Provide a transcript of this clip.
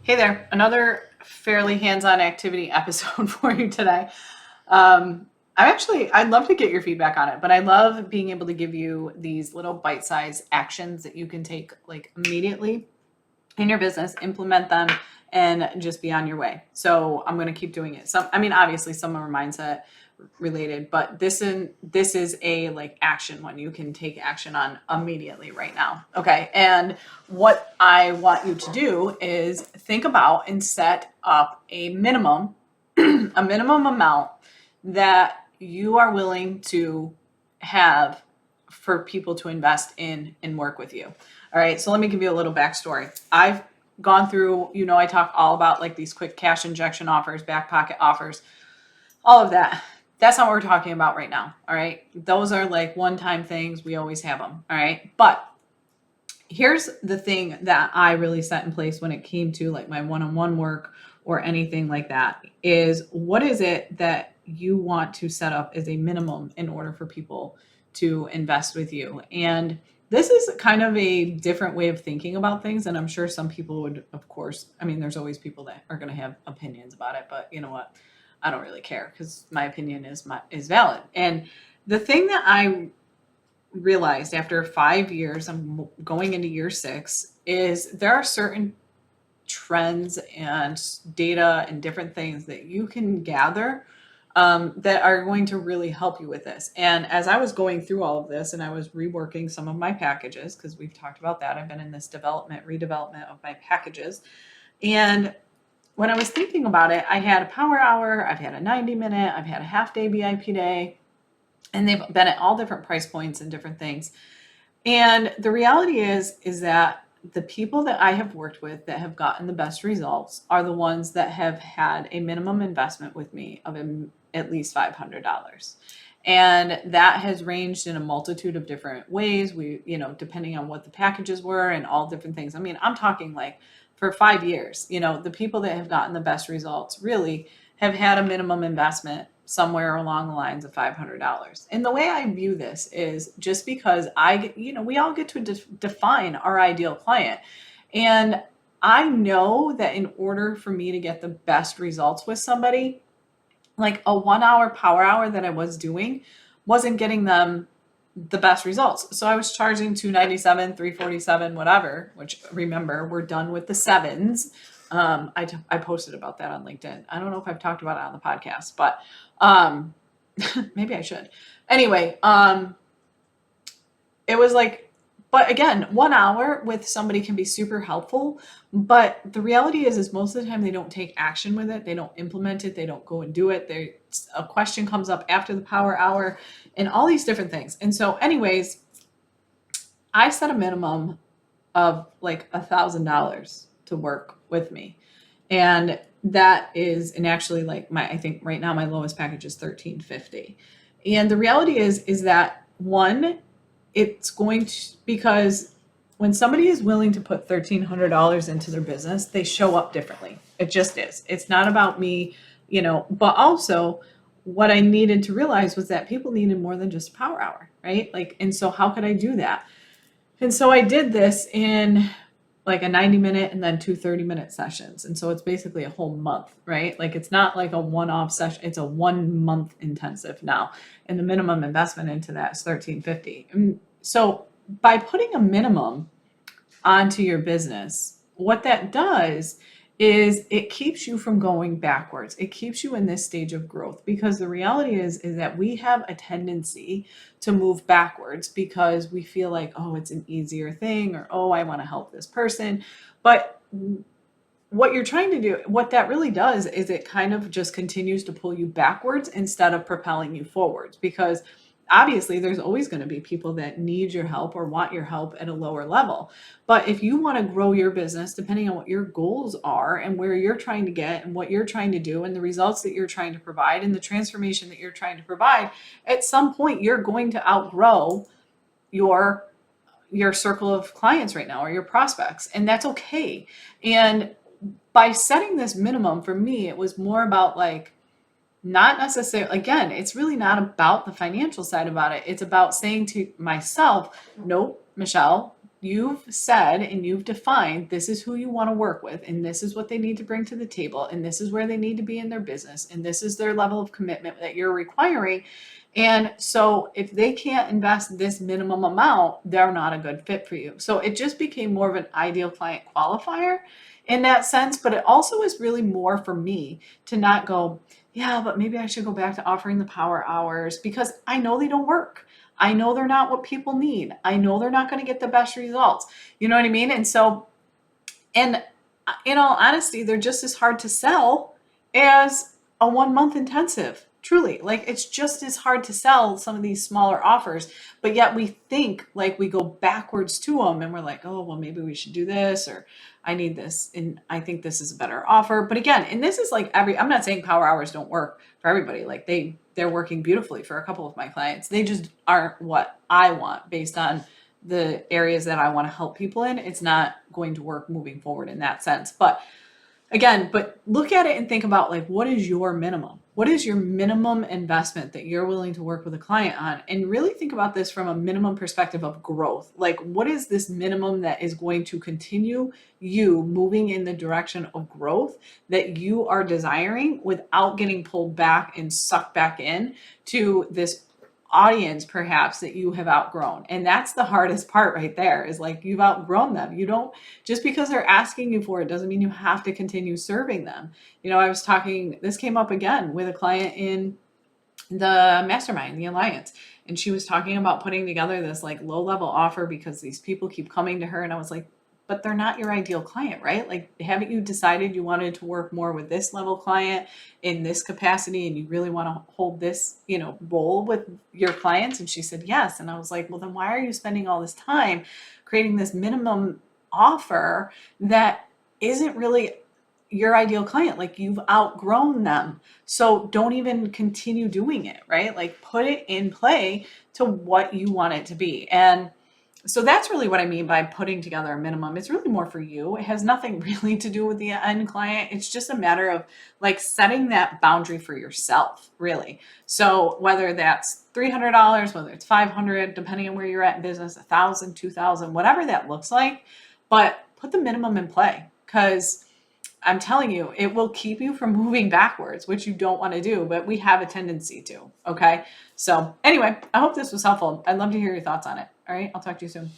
Hey there, another fairly hands-on activity episode for you today. I'd love to get your feedback on it, but I love being able to give you these little bite-sized actions that you can take like immediately in your business, implement them, and just be on your way. So I'm going to keep doing it. Obviously some are mindset related, but this is a like action one you can take action on immediately right now. Okay. And what I want you to do is think about and set up a minimum, a minimum amount that you are willing to have for people to invest in and work with you. All right. So let me give you a little backstory. I've gone through, I talk all about like these quick cash injection offers, back pocket offers, all of that. That's not what we're talking about right now. All right. Those are like one-time things. We always have them. All right. But here's the thing that I really set in place when it came to like my one-on-one work or anything like that is what is it that you want to set up as a minimum in order for people to invest with you? And this is kind of a different way of thinking about things. And I'm sure some people would, of course, there's always people that are going to have opinions about it, but you know what? I don't really care because my opinion is valid. And the thing that I realized after 5 years, I'm going into year 6, is there are certain trends and data and different things that you can gather that are going to really help you with this. And as I was going through all of this and I was reworking some of my packages, because we've talked about that, I've been in this redevelopment of my packages. And when I was thinking about it, I had a power hour, I've had a 90-minute, I've had a half day VIP day, and they've been at all different price points and different things. And the reality is that the people that I have worked with that have gotten the best results are the ones that have had a minimum investment with me of at least $500. And that has ranged in a multitude of different ways. Depending on what the packages were and all different things. I'm talking like for 5 years, the people that have gotten the best results really have had a minimum investment somewhere along the lines of $500. And the way I view this is just because we all get to define our ideal client. And I know that in order for me to get the best results with somebody, like a 1 hour power hour that I was doing wasn't getting them the best results. So I was charging $297, $347, whatever, which remember, we're done with the sevens. I posted about that on LinkedIn. I don't know if I've talked about it on the podcast, but maybe I should. Anyway, it was like, but again, 1 hour with somebody can be super helpful. But the reality is most of the time they don't take action with it. They don't implement it. They don't go and do it. A question comes up after the power hour and all these different things. And so anyways, I set a minimum of like $1,000 to work with me. And that is, and actually like I think right now my lowest package is $1,350. And the reality is that one, it's going to, because when somebody is willing to put $1,300 into their business, they show up differently. It just is. It's not about me, but also what I needed to realize was that people needed more than just a power hour, right? And so how could I do that? And so I did this in like a 90-minute and then 2 30-minute sessions. And so it's basically a whole month, right? Like it's not like a one-off session. It's a 1 month intensive now. And the minimum investment into that is $1,350. And so by putting a minimum onto your business, what that does is it keeps you from going backwards. It keeps you in this stage of growth, because the reality is that we have a tendency to move backwards because we feel like, oh, it's an easier thing, or, oh, I want to help this person. But what you're trying to do, what that really does is it kind of just continues to pull you backwards instead of propelling you forwards, because obviously there's always going to be people that need your help or want your help at a lower level. But if you want to grow your business, depending on what your goals are and where you're trying to get and what you're trying to do and the results that you're trying to provide and the transformation that you're trying to provide, at some point you're going to outgrow your circle of clients right now or your prospects, and that's okay. And by setting this minimum, for me, it was more about like, not necessarily, again, it's really not about the financial side about it. It's about saying to myself, nope, Michelle, you've said and you've defined this is who you want to work with, and this is what they need to bring to the table, and this is where they need to be in their business, and this is their level of commitment that you're requiring. And so if they can't invest this minimum amount, they're not a good fit for you. So it just became more of an ideal client qualifier in that sense. But it also is really more for me to not go, yeah, but maybe I should go back to offering the power hours because I know they don't work. I know they're not what people need. I know they're not going to get the best results. You know what I mean? And so, and in all honesty, they're just as hard to sell as a 1 month intensive. Truly, like it's just as hard to sell some of these smaller offers, but yet we think like we go backwards to them and we're like, oh, well, maybe we should do this, or I need this and I think this is a better offer. But again, and this is like I'm not saying power hours don't work for everybody. Like they're working beautifully for a couple of my clients. They just aren't what I want based on the areas that I want to help people in. It's not going to work moving forward in that sense. But again, but look at it and think about like, what is your minimum? What is your minimum investment that you're willing to work with a client on? And really think about this from a minimum perspective of growth. Like, what is this minimum that is going to continue you moving in the direction of growth that you are desiring without getting pulled back and sucked back in to this audience perhaps that you have outgrown? And that's the hardest part right there, is like you've outgrown them. You don't, just because they're asking you for it doesn't mean you have to continue serving them. You know, this came up again with a client in the mastermind, the alliance, and she was talking about putting together this like low level offer because these people keep coming to her. And I was like, but they're not your ideal client, right? Like, haven't you decided you wanted to work more with this level client in this capacity and you really want to hold this, role with your clients? And she said, yes. And I was like, well, then why are you spending all this time creating this minimum offer that isn't really your ideal client? Like, you've outgrown them. So don't even continue doing it, right? Like, put it in play to what you want it to be. And so that's really what I mean by putting together a minimum. It's really more for you. It has nothing really to do with the end client. It's just a matter of like setting that boundary for yourself, really. So whether that's $300, whether it's $500, depending on where you're at in business, $1,000, $2,000, whatever that looks like, but put the minimum in play, because I'm telling you, it will keep you from moving backwards, which you don't want to do, but we have a tendency to. Okay. So anyway, I hope this was helpful. I'd love to hear your thoughts on it. All right. I'll talk to you soon.